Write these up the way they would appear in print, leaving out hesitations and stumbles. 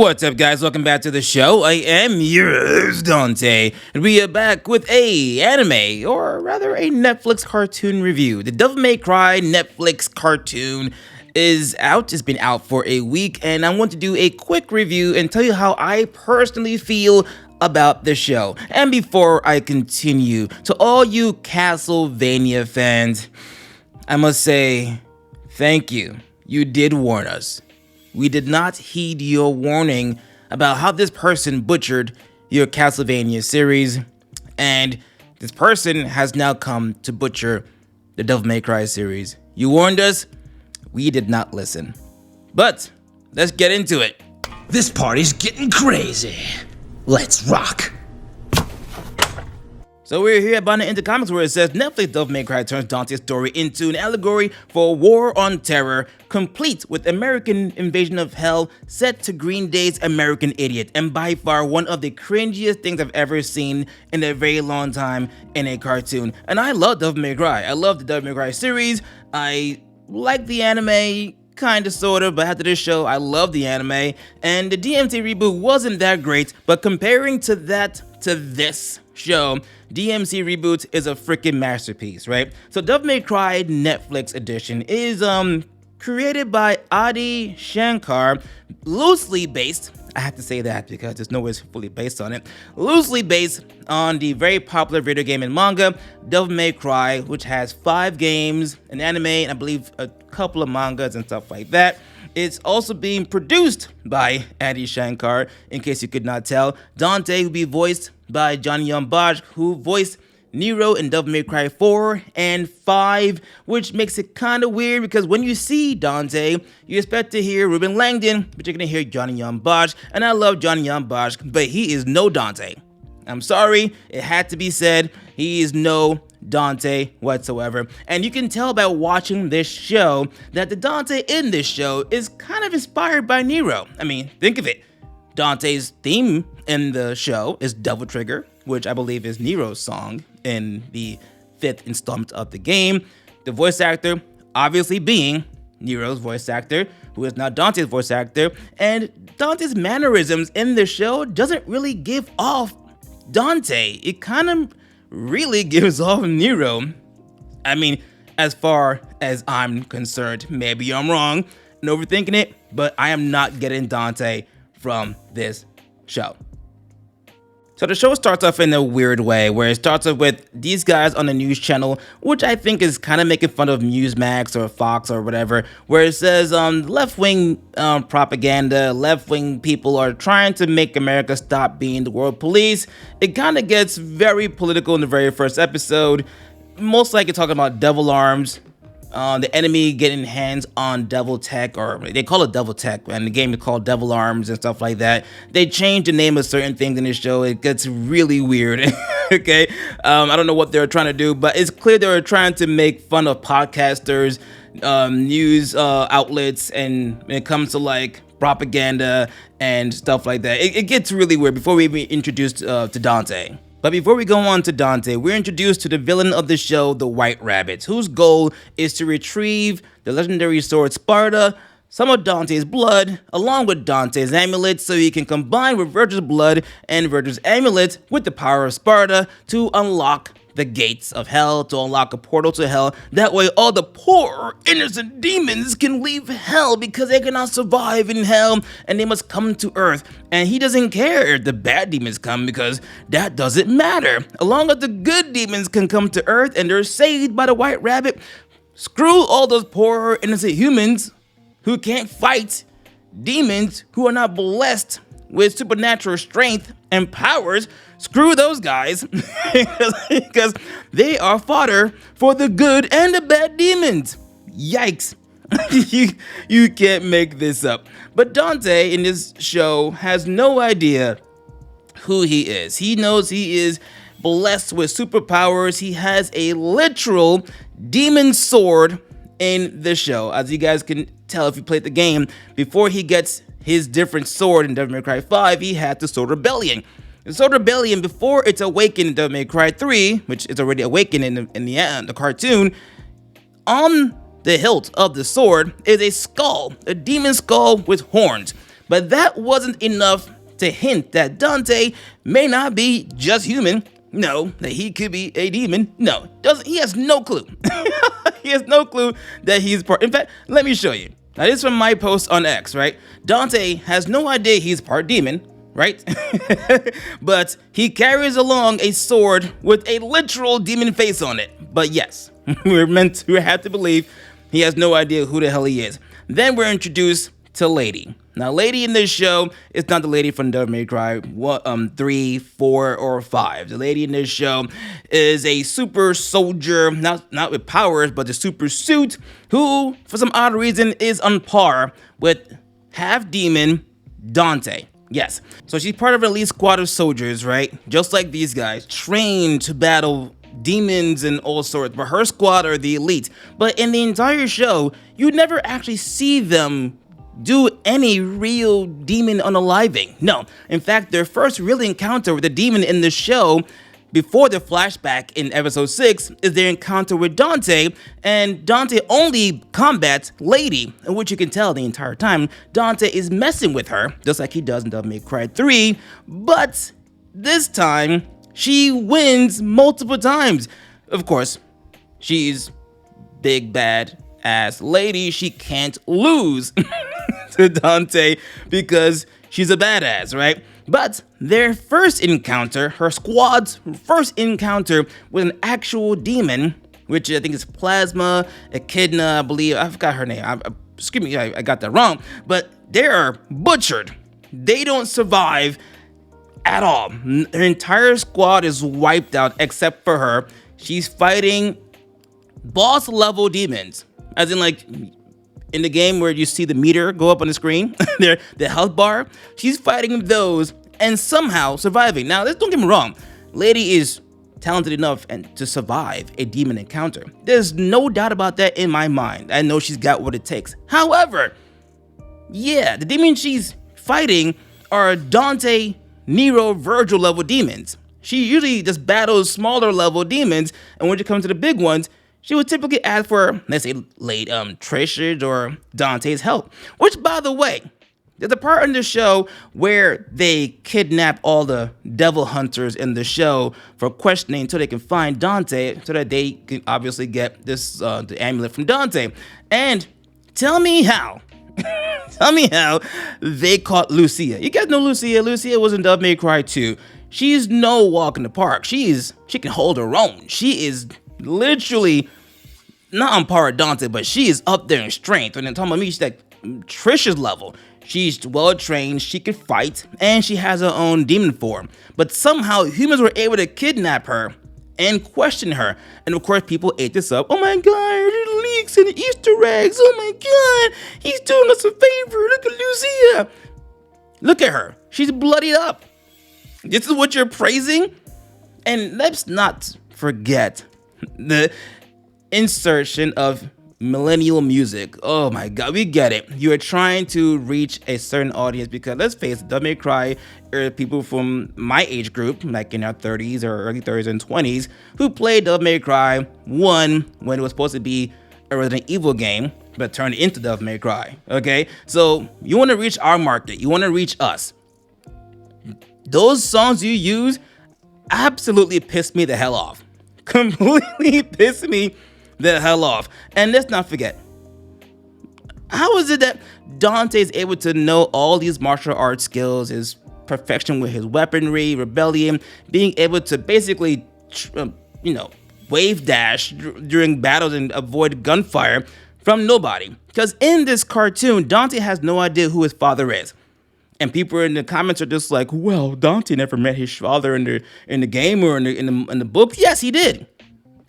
What's up, guys? Welcome back to the show. I am yours, Dante, and we are back with a anime, or rather a Netflix cartoon review. The Devil May Cry Netflix cartoon is out. It's been out for a week, and I want to do a quick review and tell you how I personally feel about the show. And before I continue, to all you Castlevania fans, I must say thank you. You did warn us. We did not heed your warning about how this person butchered your Castlevania series, and this person has now come to butcher the Devil May Cry series. You warned us, we did not listen. But let's get into it. This party's getting crazy. Let's rock. So we're here at Bana Into Comics, where it says Netflix Devil May Cry turns Dante's story into an allegory for a war on terror, complete with American invasion of hell set to Green Day's American Idiot, and by far one of the cringiest things I've ever seen in a very long time in a cartoon. And I love Devil May Cry. I love the Devil May Cry series. I like the anime, kinda, sorta, but after this show, I love the anime. And the DMC reboot wasn't that great, but comparing to this show, DMC Reboot is a freaking masterpiece, right? So Devil May Cry Netflix edition is created by Adi Shankar, loosely based, I have to say that because there's nowhere fully based on it, loosely based on the very popular video game and manga, Devil May Cry, which has 5 games, an anime, and I believe a couple of mangas and stuff like that. It's also being produced by Adi Shankar, in case you could not tell. Dante will be voiced by Johnny Young Bosch, who voiced Nero in Devil May Cry 4 and 5, which makes it kind of weird because when you see Dante, you expect to hear Ruben Langdon, but you're going to hear Johnny Young Bosch, and I love Johnny Young Bosch, but he is no Dante. I'm sorry, it had to be said, he is no Dante whatsoever. And you can tell by watching this show that the Dante in this show is kind of inspired by Nero. I mean, think of it. Dante's theme in the show is Devil Trigger, which I believe is Nero's song in the 5th installment of the game. The voice actor obviously being Nero's voice actor, who is now Dante's voice actor, and Dante's mannerisms in the show doesn't really give off Dante. It kind of really gives off Nero. I mean, as far as I'm concerned, maybe I'm wrong and overthinking it, but I am not getting Dante from this show. So the show starts off in a weird way, where it starts off with these guys on a news channel, which I think is kind of making fun of Newsmax or Fox or whatever, where it says left-wing propaganda, left-wing people are trying to make America stop being the world police. It kind of gets very political in the very first episode, most likely talking about devil arms, the enemy getting hands on devil tech, or they call it devil tech, and the game is called Devil Arms and stuff like that. They change the name of certain things in the show. It gets really weird. Okay, I don't know what they're trying to do, but it's clear they were trying to make fun of podcasters, news outlets, and when it comes to like propaganda and stuff like that. It gets really weird before we even introduced to Dante. But before we go on to Dante, we're introduced to the villain of the show, the White Rabbit, whose goal is to retrieve the legendary sword Sparta, some of Dante's blood, along with Dante's amulet, so he can combine with Virgil's blood and Virgil's amulet with the power of Sparta to unlock the gates of hell, to unlock a portal to hell. That way all the poor innocent demons can leave hell because they cannot survive in hell and they must come to earth. And he doesn't care if the bad demons come because that doesn't matter. As long as the good demons can come to earth and they're saved by the White Rabbit, screw all those poor innocent humans who can't fight demons, who are not blessed with supernatural strength and powers. Screw those guys because they are fodder for the good and the bad demons. Yikes. you can't make this up. But Dante in this show has no idea who he is. He knows he is blessed with superpowers. He has a literal demon sword in the show. As you guys can tell if you played the game, before he gets his different sword in Devil May Cry 5, he had the Sword Rebellion. The Sword Rebellion, before it's awakened in Devil May Cry 3, which is already awakened in the cartoon, on the hilt of the sword is a skull, a demon skull with horns. But that wasn't enough to hint that Dante may not be just human. No, that he could be a demon. No, he has no clue. He has no clue that he's part. In fact, let me show you. Now, this is from my post on X, right? Dante has no idea he's part demon, right? But he carries along a sword with a literal demon face on it. But yes, we have to believe he has no idea who the hell he is. Then we're introduced to Lady. Now, Lady in this show is not the lady from Devil May Cry 3, 4, or 5. The lady in this show is a super soldier, not with powers, but the super suit, who, for some odd reason, is on par with half-demon Dante. Yes, so she's part of an elite squad of soldiers, right? Just like these guys, trained to battle demons and all sorts, but her squad are the elite. But in the entire show, you never actually see them do any real demon unaliving. No, in fact, their first real encounter with the demon in the show, before the flashback in episode 6, is their encounter with Dante, and Dante only combats Lady, in which you can tell the entire time Dante is messing with her, just like he does in Devil May Cry 3, but this time, she wins multiple times. Of course, she's big bad ass Lady. She can't lose to Dante because she's a badass, right? But their first encounter, her squad's first encounter with an actual demon, which I think is Plasma, Echidna, I believe. I forgot her name. Excuse me, I got that wrong. But they are butchered. They don't survive at all. Her entire squad is wiped out except for her. She's fighting boss level demons, as in like in the game where you see the meter go up on the screen, the health bar. She's fighting those and somehow surviving. Now, don't get me wrong, Lady is talented enough to survive a demon encounter. There's no doubt about that in my mind. I know she's got what it takes. However, yeah, the demons she's fighting are Dante, Nero, Virgil level demons. She usually just battles smaller level demons, and when it comes to the big ones, she would typically ask for, let's say, late Trish's or Dante's help. Which, by the way, there's a part in the show where they kidnap all the devil hunters in the show for questioning until they can find Dante, so that they can obviously get this the amulet from Dante. And tell me how. Tell me how they caught Lucia. You guys know Lucia. Lucia was in Devil May Cry 2. She's no walk in the park. She can hold her own. She is literally not on par with Dante, but she is up there in strength. When they're talking about me, she's like Trish's level. She's well trained, she can fight, and she has her own demon form. But somehow humans were able to kidnap her and question her. And of course, people ate this up. Oh my god, the leaks and the Easter eggs. Oh my god, he's doing us a favor. Look at Lucia. Look at her. She's bloodied up. This is what you're praising? And let's not forget the insertion of millennial music. Oh my god, we get it. You are trying to reach a certain audience because, let's face it, Devil May Cry are people from my age group, like in our 30s or early 30s and 20s, who played Devil May Cry 1 when it was supposed to be a Resident Evil game, but turned into Devil May Cry. Okay, so you want to reach our market, you want to reach us. Those songs you use absolutely pissed me the hell off. Completely pissed me the hell off. And let's not forget, how is it that Dante is able to know all these martial arts skills, his perfection with his weaponry, rebellion, being able to basically, wave dash during battles and avoid gunfire from nobody? Because in this cartoon, Dante has no idea who his father is. And people in the comments are just like, well, Dante never met his father in the game or in the book. Yes, he did.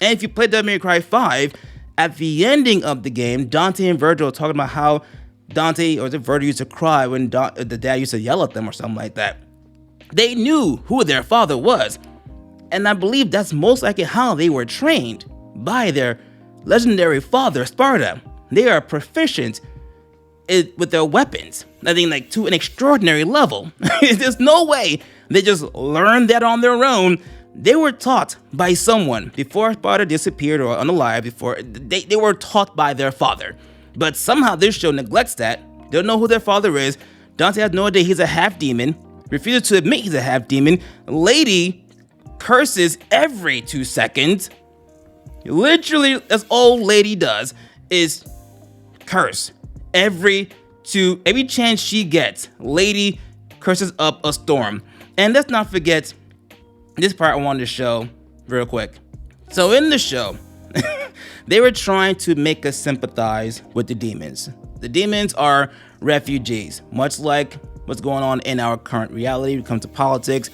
And if you play Devil May Cry 5, at the ending of the game, Dante and Virgil are talking about how Dante or the Virgil used to cry when the dad used to yell at them or something like that. They knew who their father was. And I believe that's most likely how they were trained by their legendary father, Sparta. They are proficient with their weapons. I think like to an extraordinary level. There's no way they just learned that on their own. They were taught by someone before Sparta disappeared or unalive. Before they were taught by their father. But somehow this show neglects that. They don't know who their father is. Dante has no idea he's a half demon, refuses to admit he's a half demon. Lady curses every 2 seconds. Literally, that's all Lady does is curse. Every chance she gets, Lady curses up a storm. And let's not forget this part I wanted to show real quick. So in the show, they were trying to make us sympathize with the demons. The demons are refugees, much like what's going on in our current reality when it comes to politics.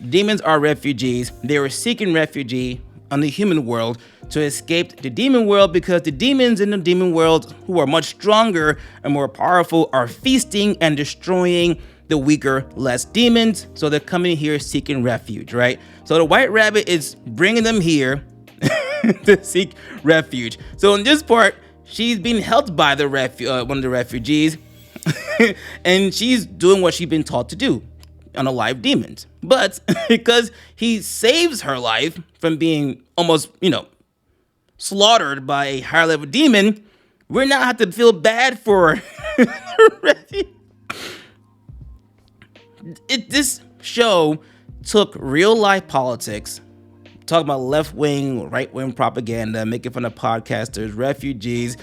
Demons are refugees. They were seeking refuge on the human world to escape the demon world because the demons in the demon world, who are much stronger and more powerful, are feasting and destroying the weaker, less demons. So they're coming here seeking refuge, right? So the White Rabbit is bringing them here to seek refuge. So in this part, she's being helped by the one of the refugees, and she's doing what she's been taught to do, unalive demons. But because he saves her life from being almost, slaughtered by a higher level demon, we're now have to feel bad for this show took real life politics, talking about left wing, right wing propaganda, making fun of podcasters, refugees,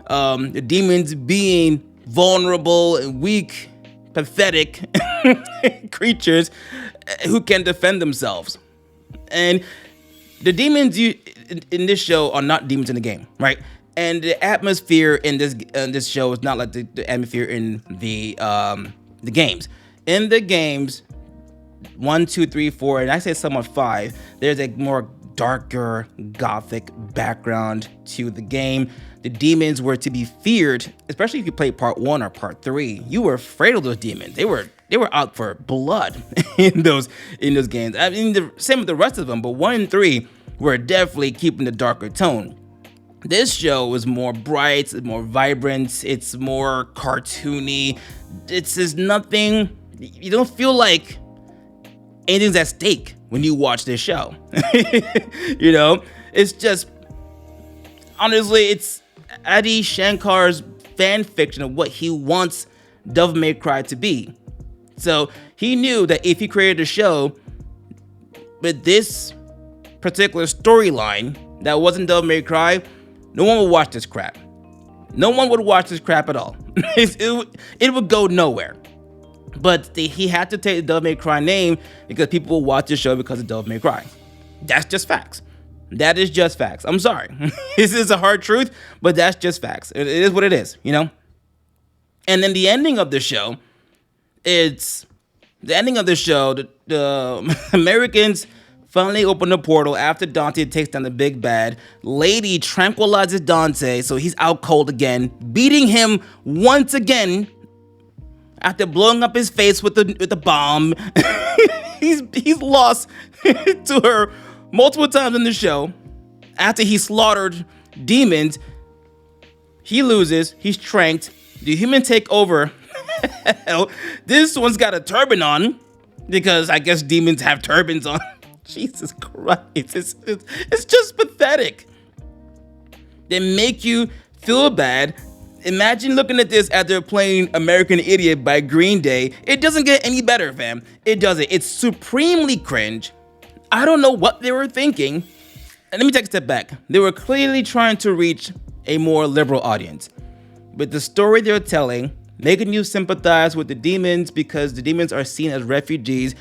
the demons being vulnerable and weak, pathetic creatures who can defend themselves. And the demons in this show are not demons in the game, right? And the atmosphere in this show is not like the atmosphere in the games. In the games, 1, 2, 3, 4, and I say somewhat 5, there's a more darker gothic background to the game. The demons were to be feared, especially if you played part 1 or part 3. You were afraid of those demons. They were out for blood in those games. I mean, the same with the rest of them, but 1 and 3 were definitely keeping the darker tone. This show is more bright, it's more vibrant, it's more cartoony. There's nothing. You don't feel like anything's at stake when you watch this show. It's just, honestly, it's Adi Shankar's fan fiction of what he wants Devil May Cry to be. So he knew that if he created a show with this particular storyline that wasn't Devil May Cry, no one would watch this crap. No one would watch this crap at all. It would go nowhere. But he had to take the Devil May Cry name because people will watch the show because of Devil May Cry. That's just facts. That is just facts. I'm sorry. This is a hard truth, but that's just facts. It is what it is, And then the ending of the show, the Americans finally open the portal after Dante takes down the big bad. Lady tranquilizes Dante, so he's out cold again, beating him once again. After blowing up his face with the bomb, he's lost to her multiple times in the show. After he slaughtered demons, he loses. He's tranked. The humans take over. Hell, this one's got a turban on because I guess demons have turbans on. Jesus Christ, it's just pathetic. They make you feel bad. Imagine looking at this after playing American Idiot by Green Day. It doesn't get any better, fam. It doesn't. It's supremely cringe. I don't know what they were thinking. And let me take a step back. They were clearly trying to reach a more liberal audience. With the story they're telling, making you sympathize with the demons because the demons are seen as refugees,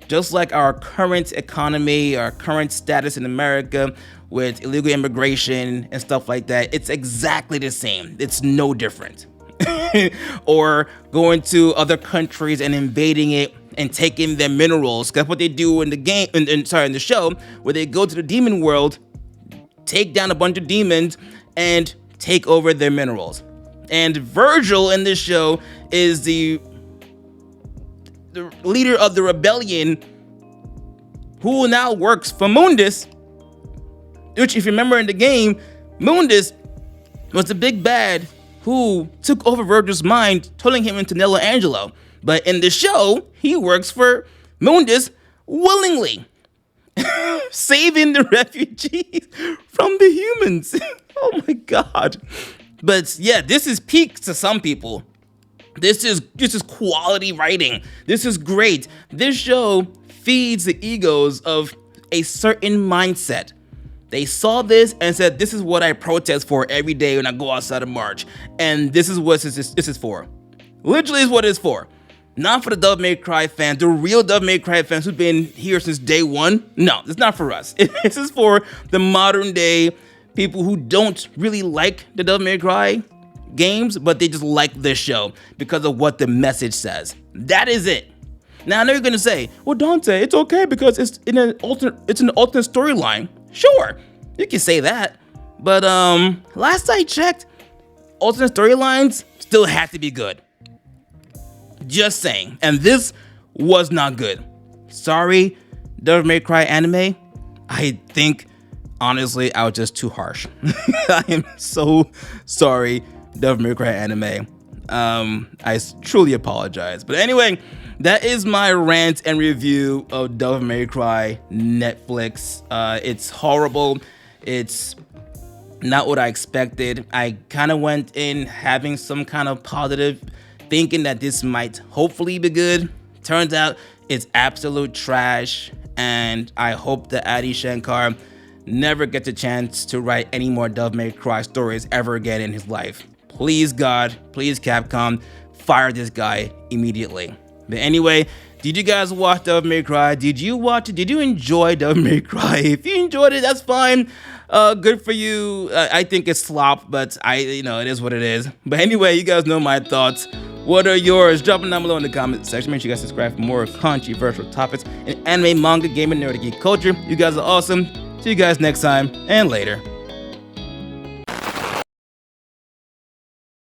just like our current economy, our current status in America with illegal immigration and stuff like that. It's exactly the same. It's no different. Or going to other countries and invading it and taking their minerals. That's what they do in the game, in the show, where they go to the demon world, take down a bunch of demons, and take over their minerals. And Virgil in this show is the leader of the rebellion who now works for Mundus, which, if you remember in the game, Mundus was the big bad who took over Virgil's mind, turning him into Nello Angelo. But in the show, he works for Mundus willingly, saving the refugees from the humans. Oh my God. But yeah, this is peak to some people. This is quality writing. This is great. This show feeds the egos of a certain mindset. They saw this and said, this is what I protest for every day when I go outside of March. And this is what this is for. Literally is what it is for. Not for the Devil May Cry fans, the real Devil May Cry fans who've been here since day one. No, it's not for us. This is for the modern day people who don't really like the Devil May Cry games, but they just like this show because of what the message says. That is it. Now I know you're gonna say, well, Dante, it's okay because it's an alternate storyline. Sure, you can say that, but last I checked, alternate storylines still have to be good. Just saying, and this was not good. Sorry, Devil May Cry anime. I think honestly I was just too harsh. I am so sorry, Devil May Cry anime. I truly apologize. But anyway, that is my rant and review of Devil May Cry Netflix. It's horrible. It's not what I expected. I kind of went in having some kind of positive, thinking that this might hopefully be good. Turns out it's absolute trash, and I hope that Adi Shankar never gets a chance to write any more Devil May Cry stories ever again in his life. Please God, please Capcom, fire this guy immediately. But anyway, did you guys watch Devil May Cry? Did you watch it? Did you enjoy Devil May Cry? If you enjoyed it, that's fine. Good for you. I think it's slop, but it is what it is. But anyway, you guys know my thoughts. What are yours? Drop them down below in the comment section. Make sure you guys subscribe for more controversial topics in anime, manga, gaming, nerd, geek culture. You guys are awesome. See you guys next time, and later.